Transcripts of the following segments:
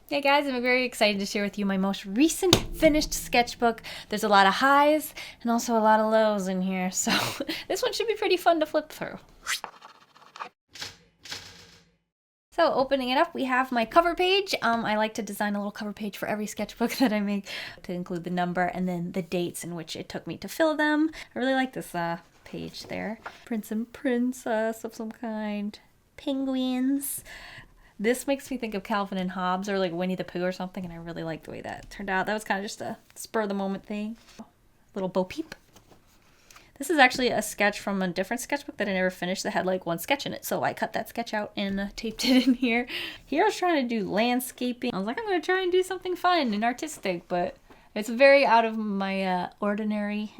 Hey guys, I'm very excited to share with you my most recent finished sketchbook. There's a lot of highs and also a lot of lows in here, so this one should be pretty fun to flip through. So opening it up, we have my cover page. I like to design a little cover page for every sketchbook that I make to include the number and then the dates in which it took me to fill them. I really like this page there. Prince and princess of some kind. Penguins. This makes me think of Calvin and Hobbes or like Winnie the Pooh or something, and I really like the way that turned out. That was kind of just a spur of the moment thing. Little Bo Peep. This is actually a sketch from a different sketchbook that I never finished that had like one sketch in it, so I cut that sketch out and taped it in here. Here I was trying to do landscaping. I was like, I'm going to try and do something fun and artistic, but it's very out of my ordinary.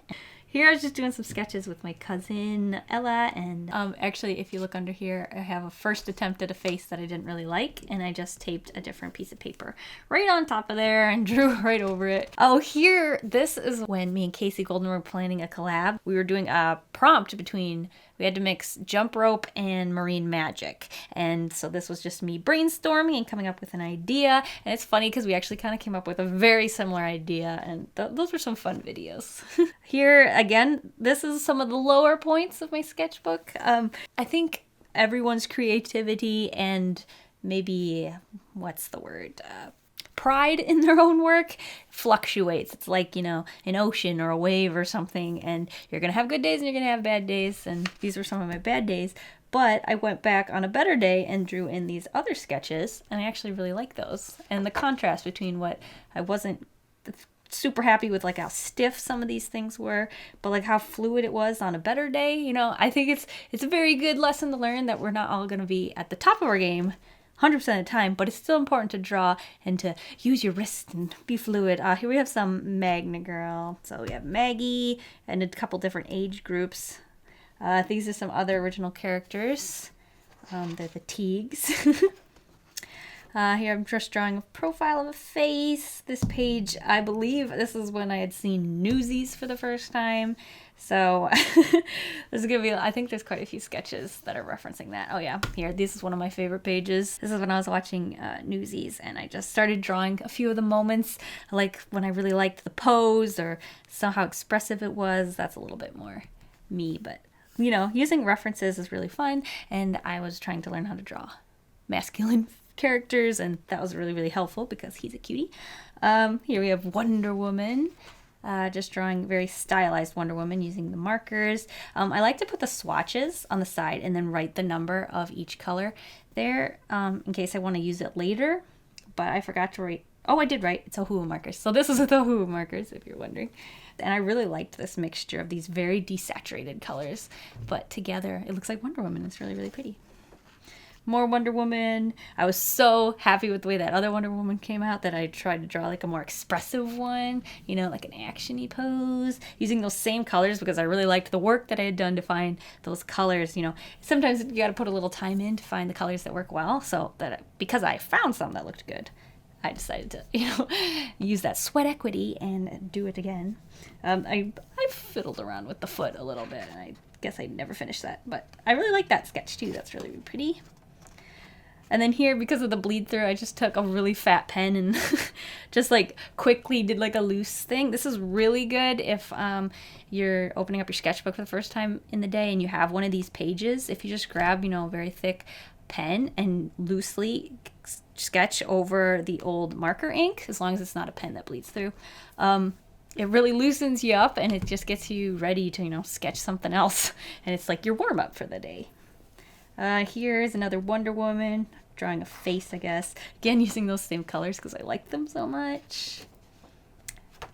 Here I was just doing some sketches with my cousin Ella, and actually if you look under here, I have a first attempt at a face that I didn't really like, and I just taped a different piece of paper right on top of there and drew right over it. Oh, here, this is when me and Casey Golden were planning a collab. We were doing a prompt between, we had to mix jump rope and marine magic, and so this was just me brainstorming and coming up with an idea, and it's funny because we actually kind of came up with a very similar idea, and those were some fun videos. Here, again, this is some of the lower points of my sketchbook. I think everyone's creativity and maybe, what's the word? Pride in their own work fluctuates. It's like, you know, an ocean or a wave or something, and you're gonna have good days and you're gonna have bad days, and these were some of my bad days. But I went back on a better day and drew in these other sketches, and I actually really like those. And the contrast between what I wasn't super happy with, like how stiff some of these things were, but like how fluid it was on a better day. You know, I think it's a very good lesson to learn that we're not all going to be at the top of our game 100% of the time, but it's still important to draw and to use your wrist and be fluid. Here we have some Magna Girl. So we have Maggie and a couple different age groups. These are some other original characters. They're the Teagues. Here I'm just drawing a profile of a face. This page, I believe this is when I had seen Newsies for the first time. So this is going to be, I think there's quite a few sketches that are referencing that. Oh yeah, here, this is one of my favorite pages. This is when I was watching Newsies, and I just started drawing a few of the moments, like when I really liked the pose or saw how expressive it was. That's a little bit more me, but you know, using references is really fun, and I was trying to learn how to draw masculine characters, and that was really, really helpful because he's a cutie. Here we have Wonder Woman. Just drawing very stylized Wonder Woman using the markers. I like to put the swatches on the side and then write the number of each color there in case I want to use it later, but I forgot to write. Oh, I did write. It's Ohuhu markers. So this is with Ohuhu markers, if you're wondering. And I really liked this mixture of these very desaturated colors, but together it looks like Wonder Woman. It's really, really pretty. More Wonder Woman. I was so happy with the way that other Wonder Woman came out that I tried to draw like a more expressive one, you know, like an action-y pose, using those same colors because I really liked the work that I had done to find those colors. You know, sometimes you got to put a little time in to find the colors that work well, so that because I found some that looked good, I decided to, you know, use that sweat equity and do it again. I fiddled around with the foot a little bit, and I guess I never finished that, but I really like that sketch too. That's really, really pretty. And then here, because of the bleed through, I just took a really fat pen and just like quickly did like a loose thing. This is really good if you're opening up your sketchbook for the first time in the day and you have one of these pages. If you just grab, you know, a very thick pen and loosely sketch over the old marker ink, as long as it's not a pen that bleeds through, it really loosens you up and it just gets you ready to, you know, sketch something else. And it's like your warm-up for the day. Here's another Wonder Woman, drawing a face, I guess. Again, using those same colors because I like them so much.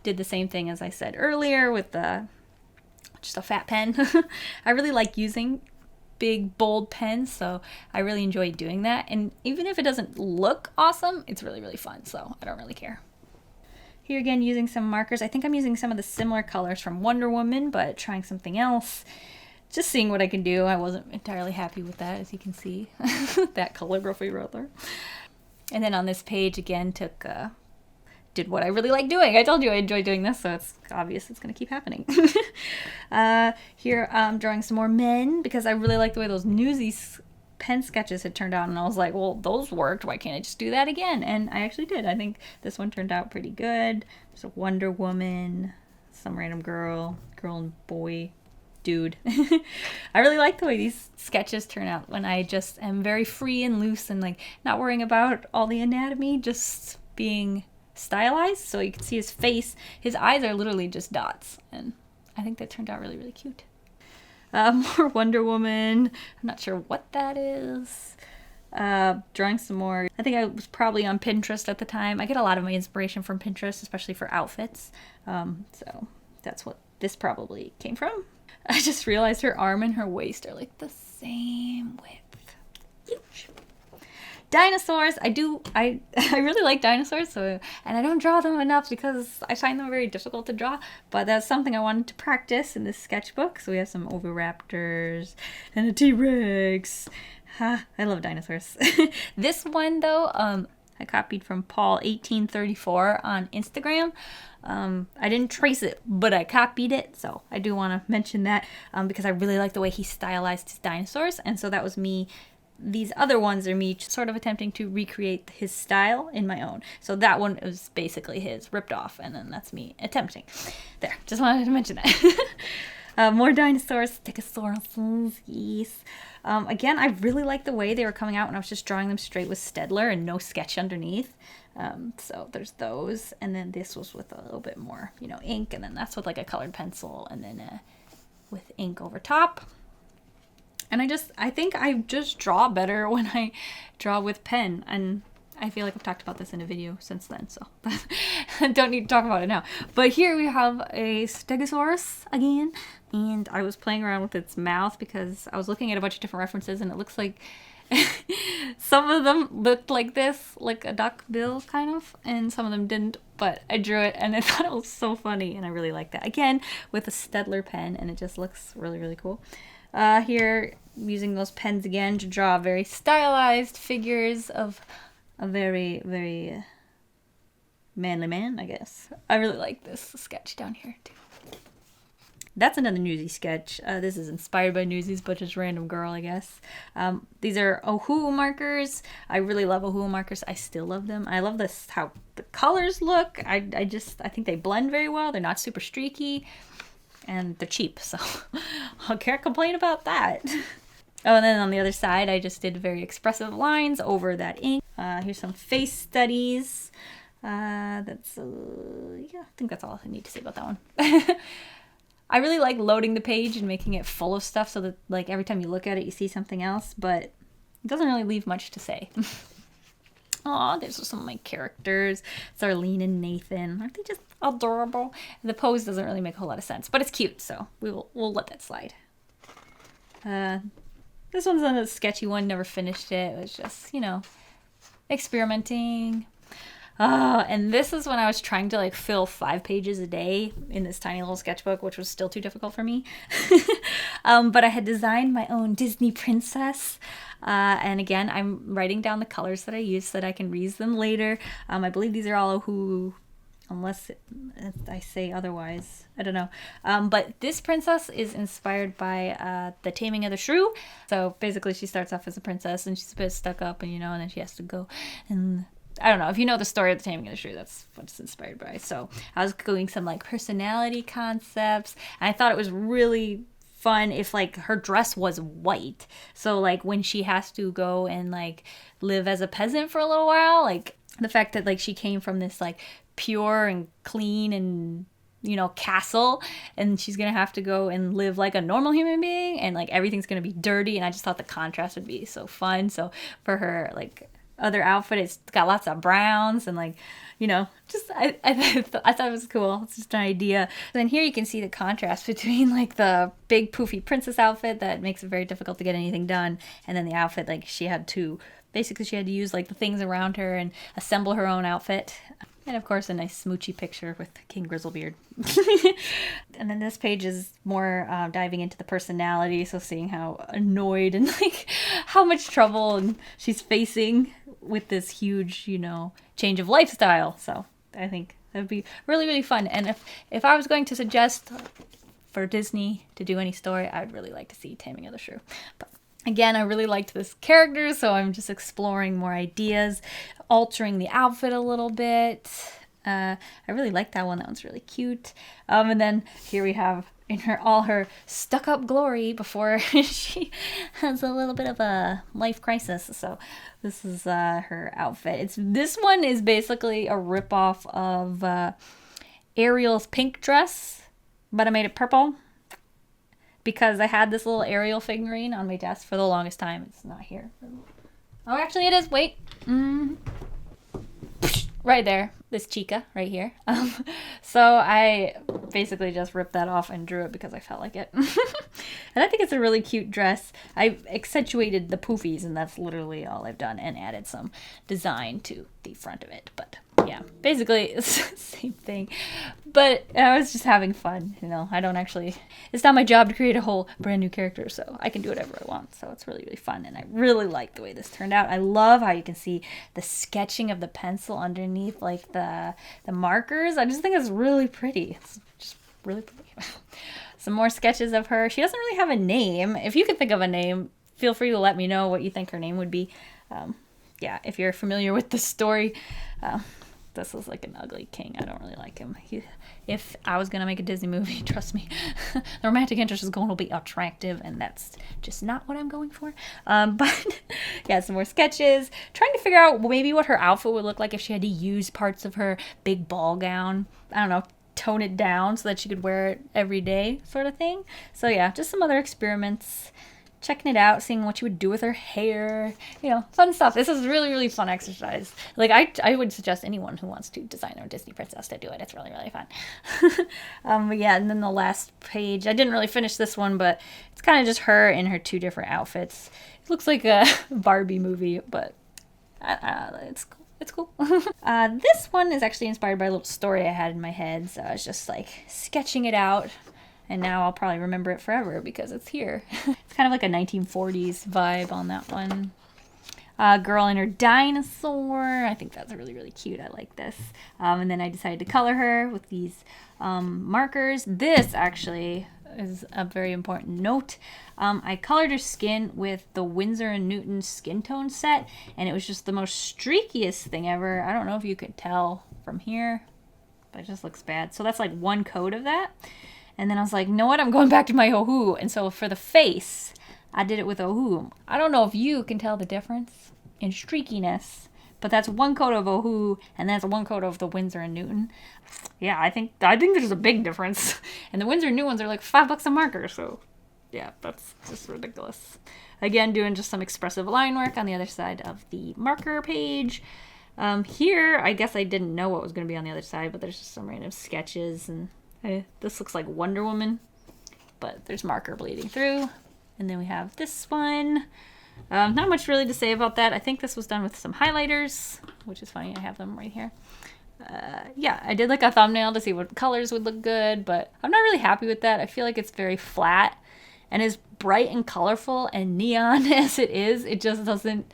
Did the same thing as I said earlier with just a fat pen. I really like using big, bold pens, so I really enjoy doing that. And even if it doesn't look awesome, it's really, really fun, so I don't really care. Here again, using some markers. I think I'm using some of the similar colors from Wonder Woman, but trying something else. Just seeing what I can do. I wasn't entirely happy with that, as you can see. That calligraphy right there. And then on this page, again, did what I really like doing. I told you I enjoy doing this, so it's obvious it's going to keep happening. Here I'm drawing some more men, because I really like the way those Newsies pen sketches had turned out, and I was like, well, those worked. Why can't I just do that again? And I actually did. I think this one turned out pretty good. There's a Wonder Woman, some random girl and boy, dude. I really like the way these sketches turn out when I just am very free and loose and like not worrying about all the anatomy, just being stylized. So you can see his face. His eyes are literally just dots, and I think that turned out really, really cute. More Wonder Woman. I'm not sure what that is. Drawing some more. I think I was probably on Pinterest at the time. I get a lot of my inspiration from Pinterest, especially for outfits. So that's what this probably came from. I just realized her arm and her waist are like the same width. Huge. Dinosaurs. I really like dinosaurs, and I don't draw them enough because I find them very difficult to draw, but that's something I wanted to practice in this sketchbook. So we have some oviraptors and a T-Rex. I love dinosaurs. This one though, I copied from Paul1834 on Instagram. I didn't trace it, but I copied it, so I do want to mention that because I really like the way he stylized his dinosaurs, and so that was me. These other ones are me sort of attempting to recreate his style in my own. So that one is basically his ripped off, and then that's me attempting. There, just wanted to mention that. More dinosaurs, Stegosaurus, yes. Again, I really like the way they were coming out when I was just drawing them straight with Stedler and no sketch underneath. So there's those, and then this was with a little bit more, ink, and then that's with like a colored pencil, and then with ink over top. And I think I just draw better when I draw with pen. And I feel like I've talked about this in a video since then, so I don't need to talk about it now. But here we have a Stegosaurus again. And I was playing around with its mouth because I was looking at a bunch of different references, and it looks like some of them looked like this, like a duck bill kind of, and some of them didn't. But I drew it, and I thought it was so funny, and I really like that. Again, with a Stedler pen, and it just looks really, really cool. Here, using those pens again to draw very stylized figures of a very, very manly man, I guess. I really like this sketch down here, too. That's another Newsies sketch. This is inspired by Newsies, but just random girl, I guess. These are Ohuhu markers. I really love Ohuhu markers. I still love them. I love this, how the colors look. I think they blend very well. They're not super streaky. And they're cheap, so I can't complain about that. Oh, and then on the other side, I just did very expressive lines over that ink. Here's some face studies. Yeah, I think that's all I need to say about that one. I really like loading the page and making it full of stuff so that like every time you look at it, you see something else, but it doesn't really leave much to say. Aw, there's some of my characters. It's Arlene and Nathan. Aren't they just adorable? The pose doesn't really make a whole lot of sense, but it's cute, so we'll let that slide. This one's a sketchy one, never finished it. It was just, experimenting. And this is when I was trying to like fill 5 pages a day in this tiny little sketchbook, which was still too difficult for me. But I had designed my own Disney princess. And again, I'm writing down the colors that I use so that I can reuse them later. I believe these are all Ohuhu, unless I say otherwise. I don't know. But this princess is inspired by The Taming of the Shrew. So basically she starts off as a princess and she's a bit stuck up, and and then she has to go and... I don't know, if you know the story of The Taming of the Shrew, that's what it's inspired by. So I was doing some like personality concepts, and I thought it was really fun if like her dress was white. So like when she has to go and like live as a peasant for a little while, like the fact that like she came from this like pure and clean and castle, and she's gonna have to go and live like a normal human being, and like everything's gonna be dirty, and I just thought the contrast would be so fun. So for her like other outfit, it's got lots of browns and like just I thought it was cool. It's just an idea. Then here you can see the contrast between like the big poofy princess outfit that makes it very difficult to get anything done, and then the outfit like she had to use like the things around her and assemble her own outfit. And of course a nice smoochy picture with King Grizzlebeard. And then this page is more diving into the personality, so seeing how annoyed and like how much trouble and she's facing with this huge change of lifestyle. So I think that'd be really, really fun. And if I was going to suggest for Disney to do any story, I would really like to see Taming of the Shrew. But Again, I really liked this character, so I'm just exploring more ideas, altering the outfit a little bit. I really like that one. That one's really cute. And then here we have in all her stuck-up glory before she has a little bit of a life crisis. So this is her outfit. This one is basically a ripoff of Ariel's pink dress, but I made it purple because I had this little Ariel figurine on my desk for the longest time. It's not here. Oh, actually it is. Wait. Right there. This chica right here. So I basically just ripped that off and drew it because I felt like it. And I think it's a really cute dress. I accentuated the poofies, and that's literally all I've done, and added some design to the front of it. But yeah, basically it's the same thing. But I was just having fun, you know. It's not my job to create a whole brand new character, so I can do whatever I want. So it's really, really fun, and I really like the way this turned out. I love how you can see the sketching of the pencil underneath, like the markers. I just think it's really pretty. It's just really pretty. Some more sketches of her. She doesn't really have a name. If you can think of a name, feel free to let me know what you think her name would be. Yeah, if you're familiar with the story. This is like an ugly king. I don't really like him. If I was going to make a Disney movie, trust me, the romantic interest is going to be attractive, and that's just not what I'm going for. But yeah, some more sketches. Trying to figure out maybe what her outfit would look like if she had to use parts of her big ball gown. I don't know, tone it down so that she could wear it every day sort of thing. So yeah, just some other experiments. Checking it out, seeing what she would do with her hair, you know, fun stuff. This is really, really fun exercise. Like, I would suggest anyone who wants to design their Disney princess to do it. It's really, really fun. But yeah, and then the last page, I didn't really finish this one, but it's kind of just her in her two different outfits. It looks like a Barbie movie, but it's cool. It's cool. This one is actually inspired by a little story I had in my head, so I was just like sketching it out. And now I'll probably remember it forever because it's here. It's kind of like a 1940s vibe on that one. Girl and her dinosaur. I think that's really, really cute. I like this. And then I decided to color her with these markers. This actually is a very important note. I colored her skin with the Winsor & Newton skin tone set, and it was just the most streakiest thing ever. I don't know if you could tell from here, but it just looks bad. So that's like one coat of that. And then I was like, you know what? I'm going back to my Ohu. And so for the face, I did it with Ohu. I don't know if you can tell the difference in streakiness, but that's one coat of Ohu, and that's one coat of the Winsor & Newton. Yeah, I think there's a big difference. And the Winsor & Newton ones are like $5 a marker, so yeah, that's just ridiculous. Again, doing just some expressive line work on the other side of the marker page. Here, I guess I didn't know what was going to be on the other side, but there's just some random sketches, and this looks like Wonder Woman, but there's marker bleeding through. And then we have this one. Not much really to say about that. I think this was done with some highlighters, which is funny. I have them right here. Yeah, I did like a thumbnail to see what colors would look good, but I'm not really happy with that. I feel like it's very flat, and as bright and colorful and neon as it is, it just doesn't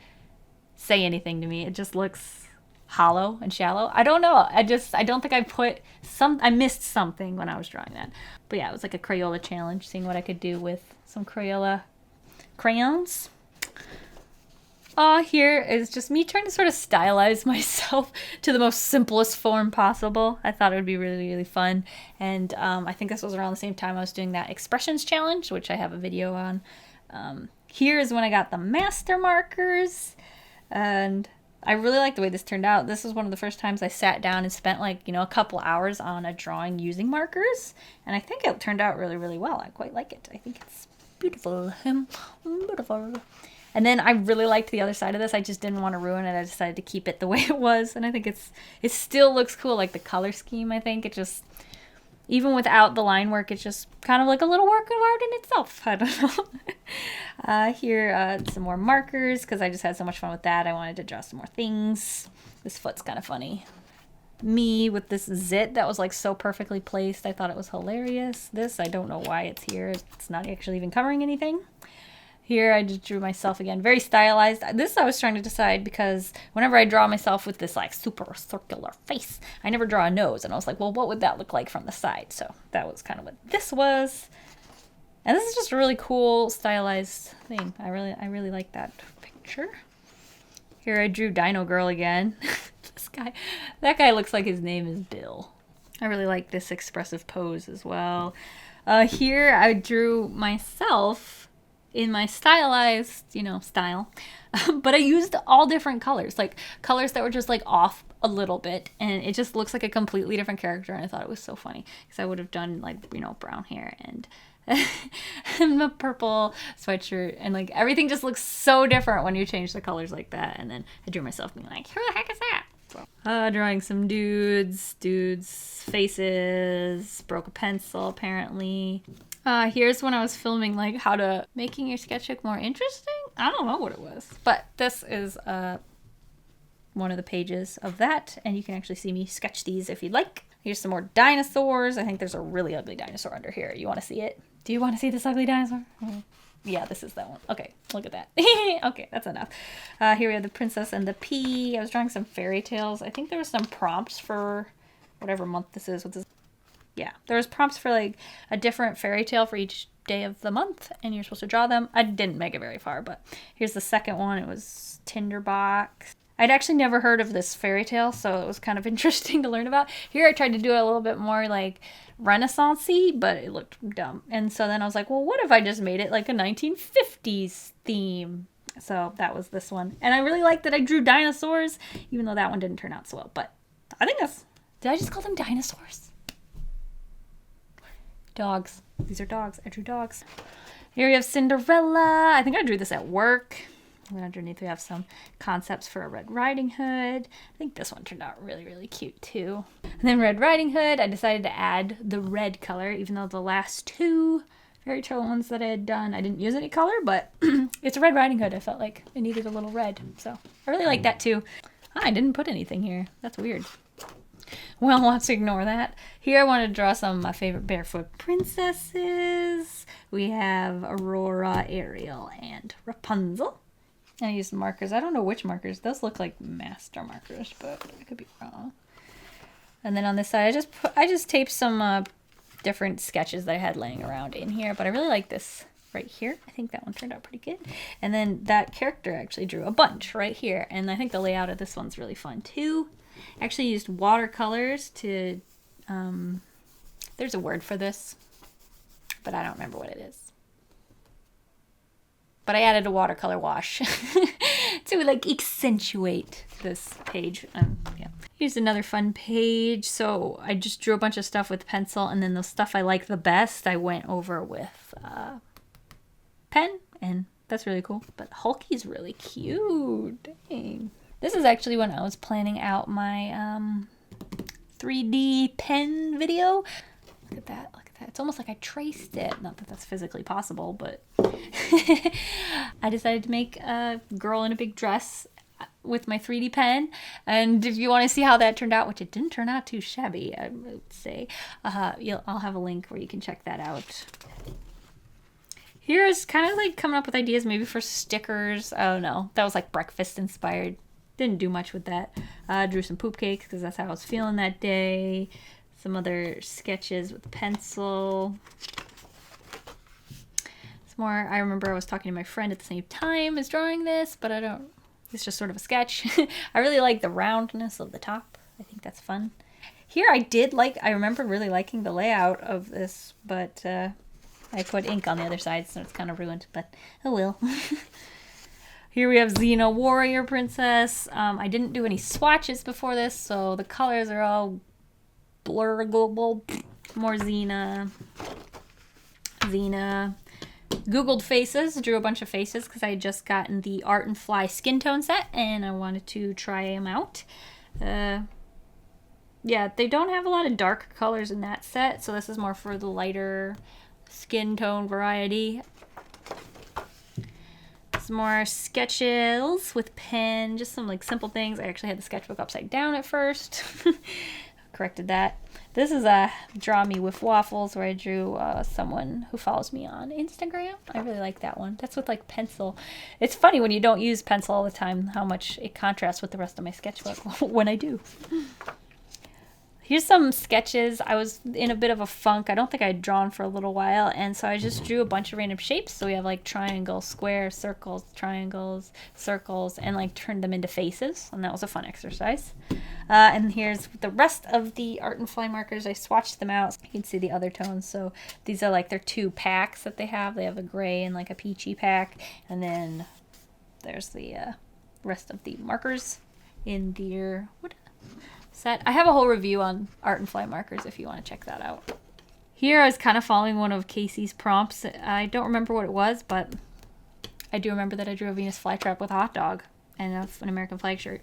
say anything to me. It just looks hollow and shallow. I don't know. I don't think I missed something when I was drawing that. But yeah, it was like a Crayola challenge, seeing what I could do with some Crayola crayons. Here is just me trying to sort of stylize myself to the most simplest form possible. I thought it would be really, really fun. And I think this was around the same time I was doing that expressions challenge, which I have a video on. Here is when I got the master markers, and I really like the way this turned out. This is one of the first times I sat down and spent a couple hours on a drawing using markers, and I think it turned out really, really well. I quite like it. I think it's beautiful. Beautiful. And then I really liked the other side of this. I just didn't want to ruin it. I decided to keep it the way it was, and I think it still looks cool. Like the color scheme, I think it just, even without the line work, it's just kind of like a little work of art in itself. I don't know. Here, some more markers, because I just had so much fun with that. I wanted to draw some more things. This foot's kind of funny. Me with this zit that was like so perfectly placed. I thought it was hilarious. This, I don't know why it's here. It's not actually even covering anything. Here I just drew myself again, very stylized. This I was trying to decide because whenever I draw myself with this like super circular face, I never draw a nose. And I was like, well, what would that look like from the side? So that was kind of what this was. And this is just a really cool stylized thing. I really like that picture. Here I drew Dino Girl again. That guy looks like his name is Bill. I really like this expressive pose as well. Here I drew myself in my stylized, style. But I used all different colors, like colors that were just like off a little bit, and it just looks like a completely different character, and I thought it was so funny because I would have done like, brown hair and a purple sweatshirt, and like everything just looks so different when you change the colors like that. And then I drew myself being like, who the heck is that? Drawing some dudes faces, broke a pencil apparently. Here's when I was filming like how to making your sketchbook more interesting. I don't know what it was, but this is one of the pages of that, and you can actually see me sketch these if you'd like. Here's some more dinosaurs. I think there's a really ugly dinosaur under here. You want to see it? Do you want to see this ugly dinosaur? Yeah, this is that one. Okay, look at that. Okay, that's enough. Here we have the princess and the pea. I was drawing some fairy tales. I think there was some prompts for whatever month this is. Yeah, there was prompts for like a different fairy tale for each day of the month, and you're supposed to draw them. I didn't make it very far, but here's the second one. It was Tinderbox. I'd actually never heard of this fairy tale, so it was kind of interesting to learn about. Here I tried to do it a little bit more like Renaissance-y, but it looked dumb. And so then I was like, well, what if I just made it like a 1950s theme? So that was this one. And I really liked that I drew dinosaurs, even though that one didn't turn out so well. But I think that's... Did I just call them dinosaurs? Dogs. These are dogs. I drew dogs. Here we have Cinderella. I think I drew this at work. And underneath we have some concepts for a Red Riding Hood. I think this one turned out really, really cute too. And then Red Riding Hood, I decided to add the red color, even though the last two fairy tale ones that I had done, I didn't use any color, but it's a Red Riding Hood. I felt like it needed a little red. So I really like that too. I didn't put anything here. That's weird. Well, let's ignore that. Here I wanted to draw some of my favorite barefoot princesses. We have Aurora, Ariel, and Rapunzel. I used markers. I don't know which markers. Those look like master markers, but I could be wrong. And then on this side, I just taped some different sketches that I had laying around in here, but I really like this right here. I think that one turned out pretty good. And then that character actually drew a bunch right here, and I think the layout of this one's really fun too. I actually used watercolors to, there's a word for this, but I don't remember what it is. But I added a watercolor wash to like accentuate this page. Yeah. Here's another fun page. So I just drew a bunch of stuff with pencil, and then the stuff I like the best I went over with pen, and that's really cool. But Hulky's really cute. Dang. This is actually when I was planning out my 3D pen video. Look at that. Look at that. It's almost like I traced it. Not that that's physically possible, but I decided to make a girl in a big dress with my 3D pen. And if you want to see how that turned out, which it didn't turn out too shabby, I would say, I'll have a link where you can check that out. Here is kind of like coming up with ideas maybe for stickers. I don't know. That was like breakfast inspired. Didn't do much with that. Drew some poop cakes because that's how I was feeling that day. Some other sketches with pencil. Some more. I remember I was talking to my friend at the same time as drawing this, but it's just sort of a sketch. I really like the roundness of the top. I think that's fun. Here I remember really liking the layout of this, but I put ink on the other side, so it's kind of ruined, but oh well. Here we have Xena Warrior Princess. I didn't do any swatches before this, so the colors are all blurrable. More Xena. Googled faces. Drew a bunch of faces because I had just gotten the Art and Fly skin tone set, and I wanted to try them out. Yeah, they don't have a lot of dark colors in that set, so this is more for the lighter skin tone variety. Some more sketches with pen, just some like simple things. I actually had the sketchbook upside down at first. Corrected that. This is a DrawingWiffWaffles where I drew someone who follows me on Instagram. I really like that one. That's with like pencil. It's funny when you don't use pencil all the time how much it contrasts with the rest of my sketchbook when I do. Here's some sketches. I was in a bit of a funk. I don't think I'd drawn for a little while, and so I just drew a bunch of random shapes. So we have like triangles, squares, circles, triangles, circles, and like turned them into faces, and that was a fun exercise. And here's the rest of the art and fly markers. I swatched them out. You can see the other tones. So these are like their 2 packs that they have. They have a gray and like a peachy pack, and there's the rest of the markers in their set. I have a whole review on art and fly markers if you want to check that out. Here I was kind of following one of Casey's prompts. I don't remember what it was, but I do remember that I drew a Venus flytrap with a hot dog and an American flag shirt.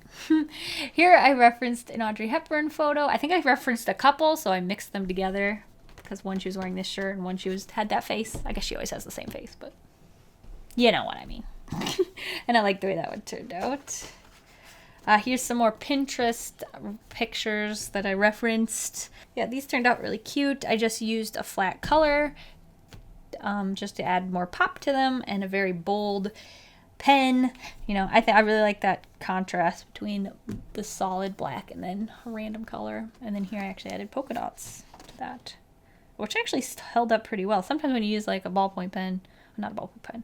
Here I referenced an Audrey Hepburn photo. I think I referenced a couple, so I mixed them together because one she was wearing this shirt and one she had that face. I guess she always has the same face, but you know what I mean. And I like the way that one turned out. Here's some more Pinterest pictures that I referenced. Yeah, these turned out really cute. I just used a flat color just to add more pop to them, and a very bold pen. You know, I really like that contrast between the solid black and then a random color. And then here I actually added polka dots to that, which actually held up pretty well. Sometimes when you use like a ballpoint pen, not a ballpoint pen,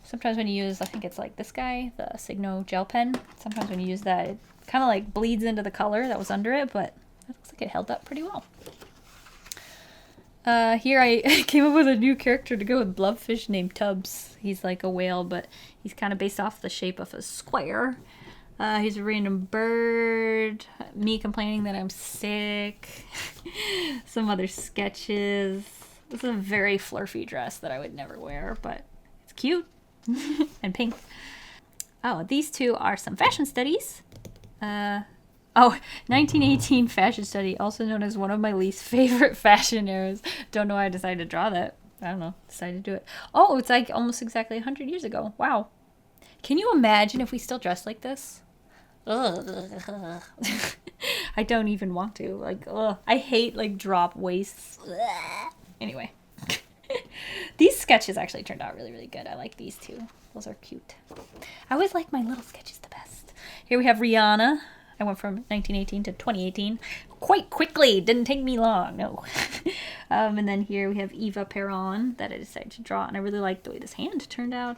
sometimes when you use, I think it's like this guy, the Signo gel pen, sometimes when you use that, it kind of like bleeds into the color that was under it, but it looks like it held up pretty well. Here I came up with a new character to go with Blubfish named Tubbs. He's like a whale, but he's kind of based off the shape of a square. He's a random bird, me complaining that I'm sick, some other sketches. This is a very flirty dress that I would never wear, but it's cute. And pink. Oh, these two are some fashion studies. 1918 fashion study, also known as one of my least favorite fashion eras. Don't know why I decided to draw that. I don't know. Decided to do it. Oh, it's like almost exactly 100 years ago. Wow. Can you imagine if we still dressed like this? Ugh. I don't even want to. Like, ugh. I hate like drop waists. Anyway. These sketches actually turned out really, really good. I like these two. Those are cute. I always like my little sketches the best. Here we have Rihanna. I went from 1918 to 2018 quite quickly. Didn't take me long, no. And then here we have Eva Perron that I decided to draw, and I really like the way this hand turned out.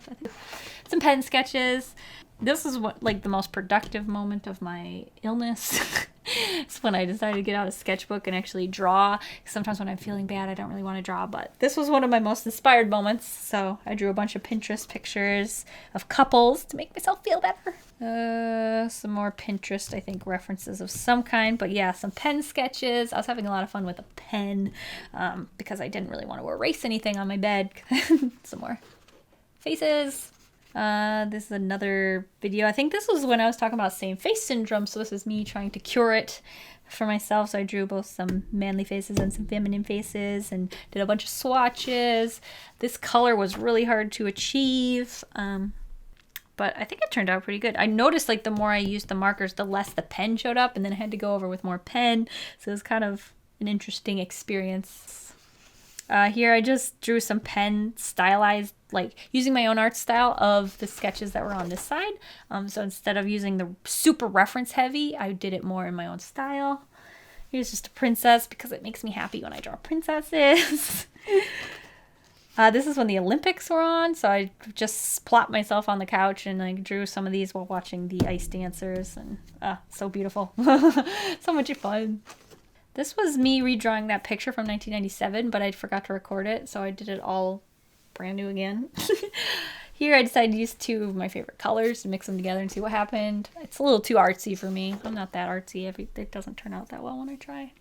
Some pen sketches. This is what like the most productive moment of my illness. It's when I decided to get out a sketchbook and actually draw. Sometimes when I'm feeling bad, I don't really want to draw, but this was one of my most inspired moments. So I drew a bunch of Pinterest pictures of couples to make myself feel better. Some more Pinterest, I think, references of some kind, but yeah, some pen sketches. I was having a lot of fun with a pen because I didn't really want to erase anything on my bed. Some more faces. This is another video. I think this was when I was talking about same face syndrome, so this is me trying to cure it for myself. So I drew both some manly faces and some feminine faces and did a bunch of swatches. This color was really hard to achieve, but I think it turned out pretty good. I noticed like the more I used the markers, the less the pen showed up, and then I had to go over with more pen, so it was kind of an interesting experience. Here I just drew some pen stylized, like using my own art style of the sketches that were on this side. So instead of using the super reference heavy, I did it more in my own style. Here's just a princess because it makes me happy when I draw princesses. This is when the Olympics were on, so I just plopped myself on the couch and like drew some of these while watching the ice dancers, and so beautiful. So much fun. This was me redrawing that picture from 1997, but I forgot to record it, so I did it all brand new again. Here I decided to use two of my favorite colors and mix them together and see what happened. It's a little too artsy for me. I'm not that artsy. It doesn't turn out that well when I try.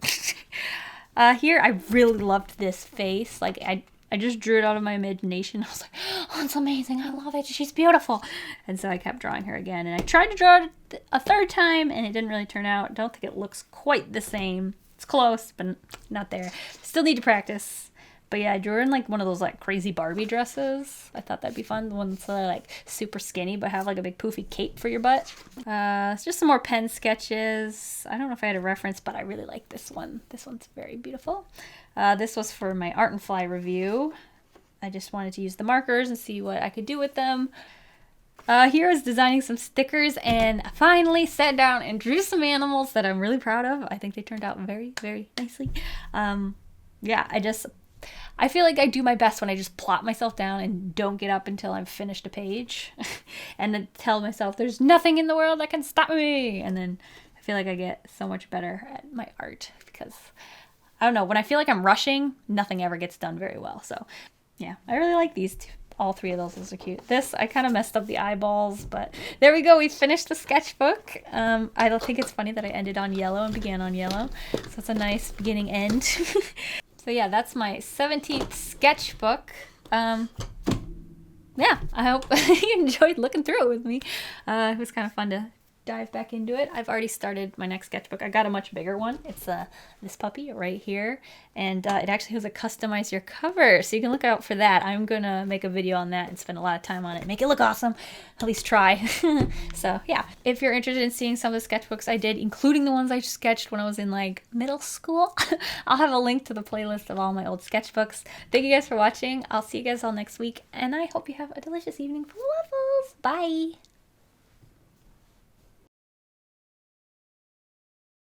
Here I really loved this face. Like I just drew it out of my imagination. I was like, oh, it's amazing. I love it. She's beautiful. And so I kept drawing her again. And I tried to draw it a third time, and it didn't really turn out. I don't think it looks quite the same. It's close, but not there. Still need to practice. But yeah, I drew her in like one of those like crazy Barbie dresses. I thought that'd be fun. The ones that are like super skinny but have like a big poofy cape for your butt. It's just some more pen sketches. I don't know if I had a reference, but I really like this one. This one's very beautiful. This was for my Art and Fly review. I just wanted to use the markers and see what I could do with them. Here is designing some stickers, and finally sat down and drew some animals that I'm really proud of. I think they turned out very, very nicely. Yeah, I feel like I do my best when I just plop myself down and don't get up until I've finished a page and then tell myself there's nothing in the world that can stop me. And then I feel like I get so much better at my art because, I don't know, when I feel like I'm rushing, nothing ever gets done very well. So yeah, I really like these two. All three of those are cute. This, I kind of messed up the eyeballs, but there we go. We finished the sketchbook. I don't think it's funny that I ended on yellow and began on yellow. So it's a nice beginning end. So yeah, that's my 17th sketchbook. Yeah, I hope you enjoyed looking through it with me. It was kind of fun to dive back into it. I've already started my next sketchbook. I got a much bigger one. It's this puppy right here, and it actually has a customize your cover, so you can look out for that. I'm gonna make a video on that and spend a lot of time on it, make it look awesome, at least try. So yeah, if you're interested in seeing some of the sketchbooks I did, including the ones I sketched when I was in like middle school, I'll have a link to the playlist of all my old sketchbooks. Thank you guys for watching. I'll see you guys all next week, and I hope you have a delicious evening full of waffles. Bye!